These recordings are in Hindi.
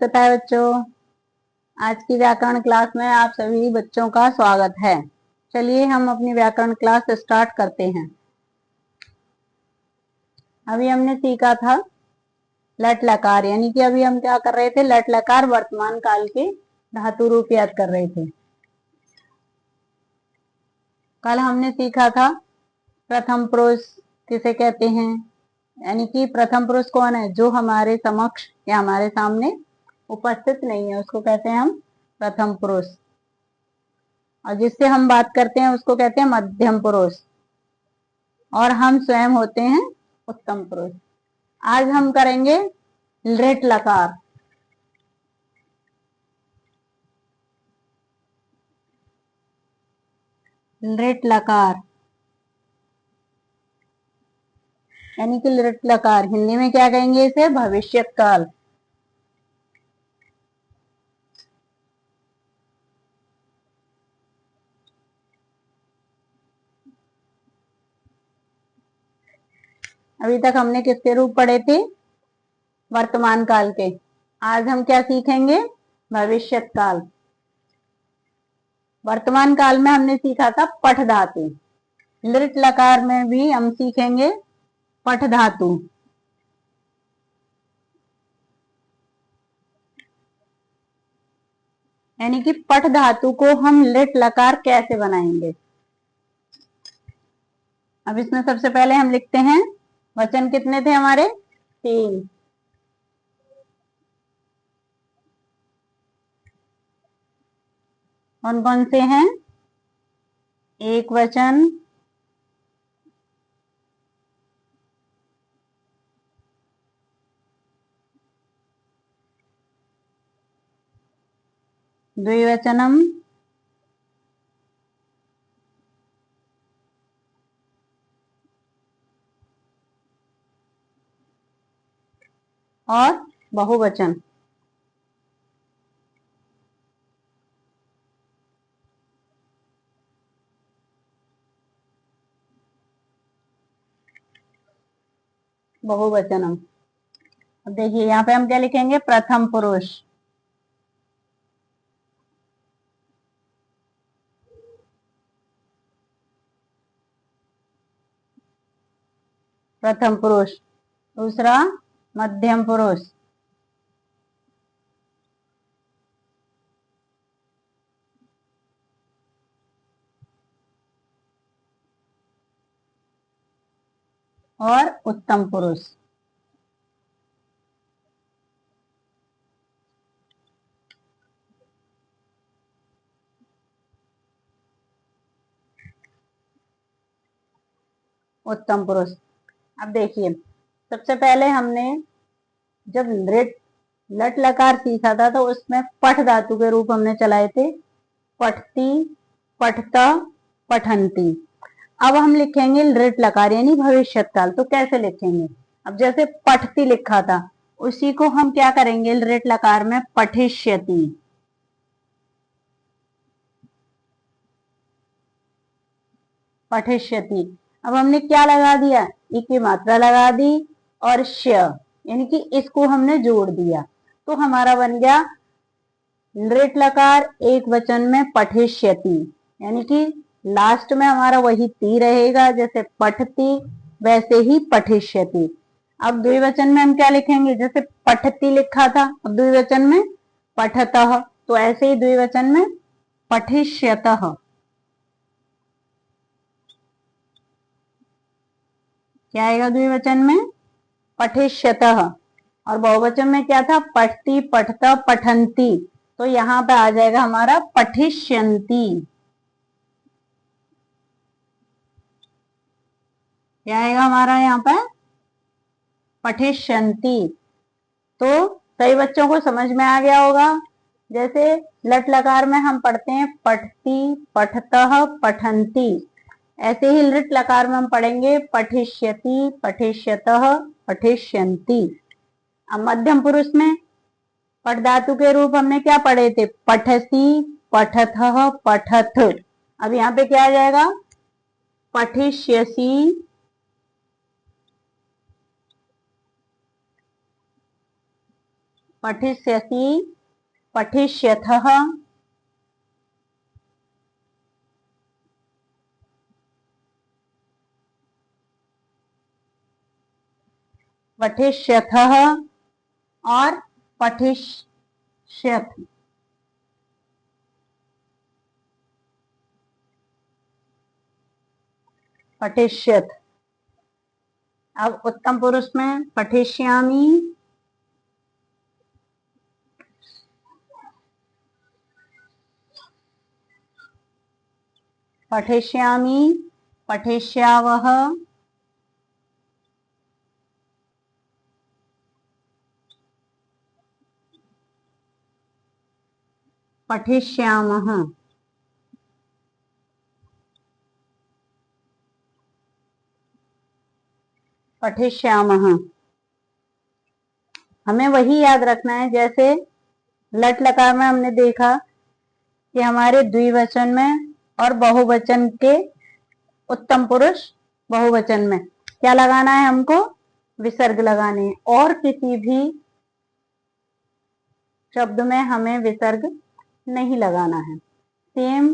नमस्ते बच्चों। आज की व्याकरण क्लास में आप सभी बच्चों का स्वागत है। चलिए हम अपनी व्याकरण क्लास स्टार्ट करते हैं। अभी हमने सीखा था लट लकार, यानी कि अभी हम क्या कर रहे थे, लट लकार वर्तमान काल के धातु रूप याद कर रहे थे। कल हमने सीखा था प्रथम पुरुष किसे कहते हैं, यानी कि प्रथम पुरुष कौन है, जो हमारे समक्ष या हमारे सामने उपस्थित नहीं है, उसको कहते हैं हम प्रथम पुरुष। और जिससे हम बात करते हैं उसको कहते हैं मध्यम पुरुष, और हम स्वयं होते हैं उत्तम पुरुष। आज हम करेंगे लृट लकार। लृट लकार यानी कि लृट लकार हिंदी में क्या कहेंगे, इसे भविष्यत काल। अभी तक हमने किसके रूप पढ़े थे, वर्तमान काल के। आज हम क्या सीखेंगे, भविष्यत काल। वर्तमान काल में हमने सीखा था पठ धातु। लृट लकार में भी हम सीखेंगे पठ धातु। यानी कि पठ धातु को हम लृट लकार कैसे बनाएंगे। अब इसमें सबसे पहले हम लिखते हैं, वचन कितने थे हमारे, 3। कौन कौन से हैं, एक वचन, द्विवचनम, और बहुवचन। बहुवचनम। अब देखिए यहाँ पे हम क्या लिखेंगे, प्रथम पुरुष। प्रथम पुरुष। दूसरा मध्यम पुरुष। और उत्तम पुरुष। उत्तम पुरुष। अब देखिए सबसे पहले हमने जब लट लकार सीखा था तो उसमें पठ धातु के रूप हमने चलाए थे, पठती, पठता, पठंती। अब हम लिखेंगे लृट लकार यानी भविष्यत काल। तो कैसे लिखेंगे, अब जैसे पठती लिखा था उसी को हम क्या करेंगे, लृट लकार में पठिष्यति। पठिष्यति। अब हमने क्या लगा दिया, ई की मात्रा लगा दी और श, यानी कि इसको हमने जोड़ दिया, तो हमारा बन गया लृट लकार एक वचन में पठिष्यति। यानी कि लास्ट में हमारा वही ती रहेगा, जैसे पठती वैसे ही पठिष्यति। अब द्विवचन में हम क्या लिखेंगे, जैसे पठती लिखा था, अब द्विवचन में पठतः, तो ऐसे ही द्विवचन में पठिष्यतः। क्या आएगा द्विवचन में, पठिष्यतः। और बहुवचन में क्या था, पठती, पठता, पठंती, तो यहाँ पे आ जाएगा हमारा पठिष्यन्ति। क्या आएगा हमारा यहाँ पे, पठिष्यन्ति। तो सही बच्चों को समझ में आ गया होगा। जैसे लट लकार में हम पढ़ते हैं पठती, पठतः, पठंती, ऐसे ही लृट लकार में हम पढ़ेंगे पठिष्यति, पठिष्यतः, पठिष्यन्ति। अब मध्यम पुरुष में पठ धातु के रूप हमने क्या पढ़े थे, पठसी, पठथः, पठथ। अब यहाँ पे क्या आ जाएगा, पठिष्यसि, पठिष्यति, पठिष्यथः, पठिष्यथः और पठिष्यथ। पठिष्यथ। अब उत्तम पुरुष में पठिष्यामि, पठिष्यामि, पठिष्यावः, पठिष्यामः। पठिष्यामः। हमें वही याद रखना है, जैसे लट लकार में हमने देखा कि हमारे द्विवचन में और बहुवचन के उत्तम पुरुष बहुवचन में क्या लगाना है, हमको विसर्ग लगाने हैं, और किसी भी शब्द में हमें विसर्ग नहीं लगाना है। सेम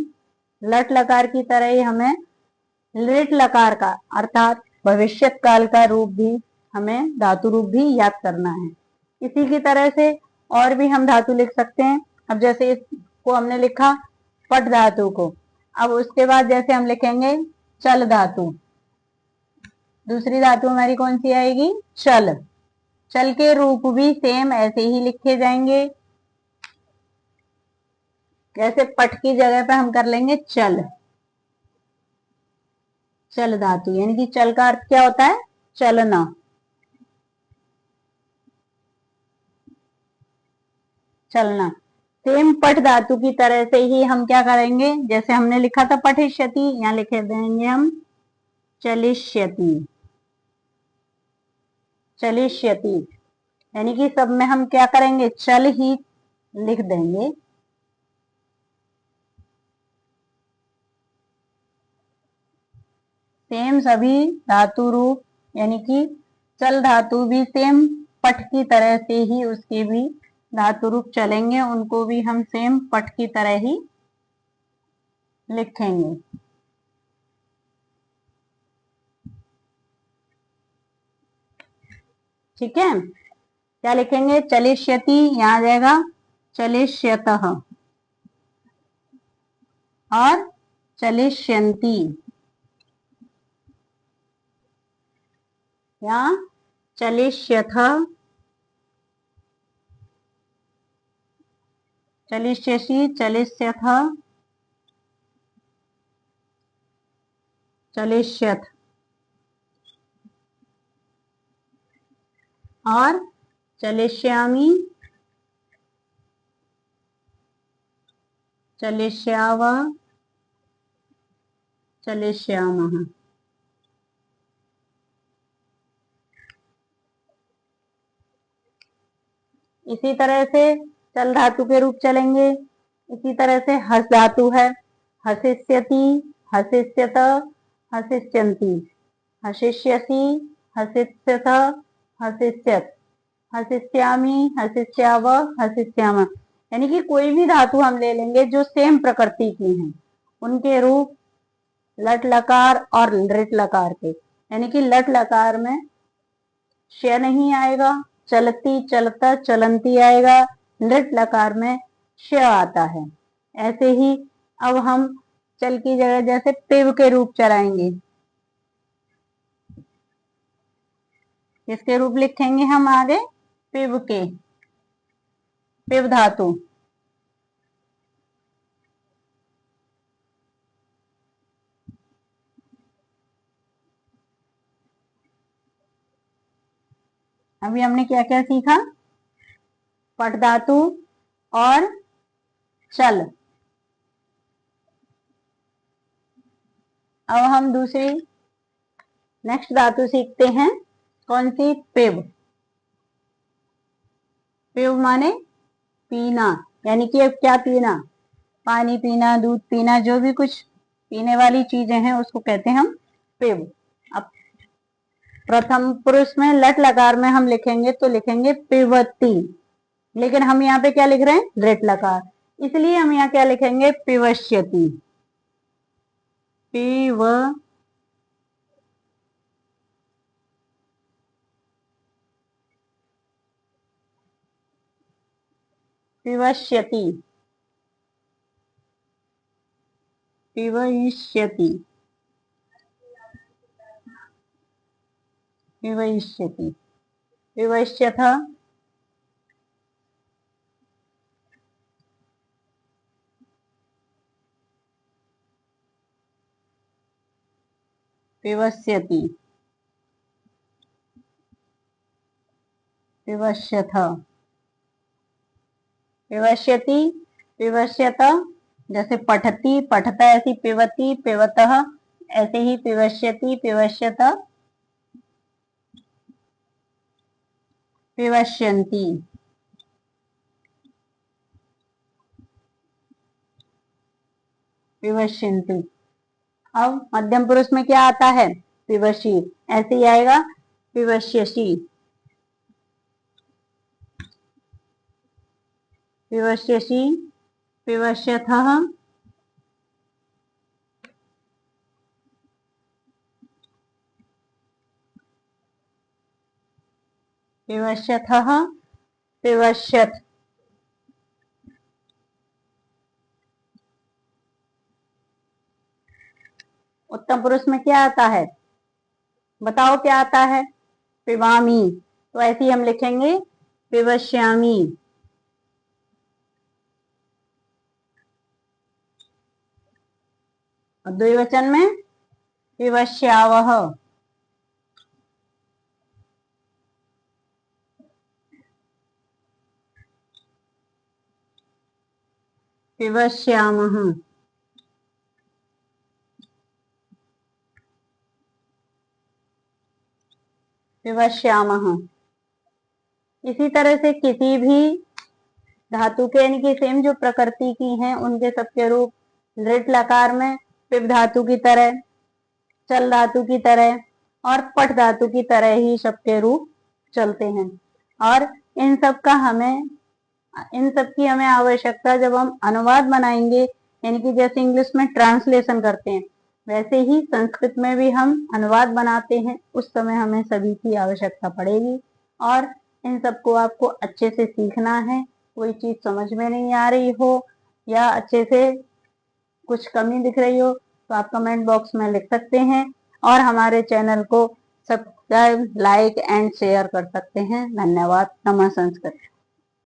लट लकार की तरह ही हमें लिट लकार का अर्थात भविष्यत काल का रूप भी, हमें धातु रूप भी याद करना है। इसी की तरह से और भी हम धातु लिख सकते हैं। अब जैसे इसको हमने लिखा पट धातु को, अब उसके बाद जैसे हम लिखेंगे चल धातु, दूसरी धातु हमारी कौन सी आएगी, चल। चल के रूप भी सेम ऐसे ही लिखे जाएंगे, जैसे पट की जगह पे हम कर लेंगे चल। चल धातु यानी कि चल का अर्थ क्या होता है, चलना। चलना। सेम पट धातु की तरह से ही हम क्या करेंगे, जैसे हमने लिखा था पठिष्यति, यहाँ लिखे देंगे हम चलिष्यति। चलिष्यति यानी कि सब में हम क्या करेंगे, चल ही लिख देंगे। सेम सभी धातु रूप यानी कि चल धातु भी सेम पट की तरह से ही उसके भी धातु रूप चलेंगे, उनको भी हम सेम पट की तरह ही लिखेंगे। ठीक है, क्या लिखेंगे, चलिष्यति, यहाँ आ जाएगा चलिष्यतः और चलिष्यन्ति, यहाँ चलिष्यथ, चलिष्यसि, चलिष्यथ, चलिष्यथ और चलिष्यामि, चलिष्याव, चलिष्यामः। इसी तरह से चल धातु के रूप चलेंगे। इसी तरह से हस धातु है, हसिष्यति, हसिष्यत, हसिष्यन्ति, हसिष्यसि, हसिष्यथ, हसिष्यत, हसिष्यामि, हसिष्याव, हसिष्याम। यानी कि कोई भी धातु हम ले लेंगे जो सेम प्रकृति की हैं, उनके रूप लट लकार और लृट लकार के, यानी कि लट लकार में श नहीं आएगा, चलती, चलता, चलंती आएगा, लृट लकार में श आता है। ऐसे ही अब हम चल की जगह जैसे पिव के रूप चलाएंगे, किसके रूप लिखेंगे हम आगे, पिव के, पिव धातु। अभी हमने क्या क्या सीखा, पट धातु और चल। अब हम दूसरी नेक्स्ट धातु सीखते हैं, कौन सी, पिव। पिव माने पीना, यानी कि अब क्या पीना, पानी पीना, दूध पीना, जो भी कुछ पीने वाली चीजें हैं उसको कहते हैं हम पिव। अब प्रथम पुरुष में लट लकार में हम लिखेंगे तो लिखेंगे पिबती, लेकिन हम यहाँ पे क्या लिख रहे हैं, दृढ़ लकार, इसलिए हम यहाँ क्या लिखेंगे, पिवश्यति। पिव पिवश्यति, पिवयिष्यति, पिवयिष्यति, पिवश्यथ, पिवस्यति, पिवश्यथ, पिवश्यति, पिवश्यत, जैसे पठति पठता, ऐसी पिबति पिबतः, ऐसे ही पिवश्यति पिवश्यत, पिवश्यन्ति। पिवश्यन्ति। अब मध्यम पुरुष में क्या आता है, पिवशी, ऐसे ही आएगा पिवश्यसि, पिवश्यसि, पिवश्यथः, पिवश्यथः, पिवश्यथ। उत्तम पुरुष में क्या आता है, बताओ क्या आता है, पिबामी, तो ऐसे ही हम लिखेंगे पिवश्यामी। और द्विवचन में पिवश्यावः, पिवश्यामः, पिवश्यामः। इसी तरह से किसी भी धातु के यानी कि सेम जो प्रकृति की हैं उनके सबके रूप दृढ़ लकार में पिप धातु की तरह, चल धातु की तरह और पठ धातु की तरह ही सबके रूप चलते हैं। और इन सब की हमें आवश्यकता जब हम अनुवाद बनाएंगे, यानी कि जैसे इंग्लिश में ट्रांसलेशन करते हैं वैसे ही संस्कृत में भी हम अनुवाद बनाते हैं, उस समय हमें सभी की आवश्यकता पड़ेगी। और इन सबको आपको अच्छे से सीखना है। कोई चीज समझ में नहीं आ रही हो या अच्छे से कुछ कमी दिख रही हो तो आप कमेंट बॉक्स में लिख सकते हैं और हमारे चैनल को सब्सक्राइब, लाइक एंड शेयर कर सकते हैं। धन्यवाद। नमः संस्कृत।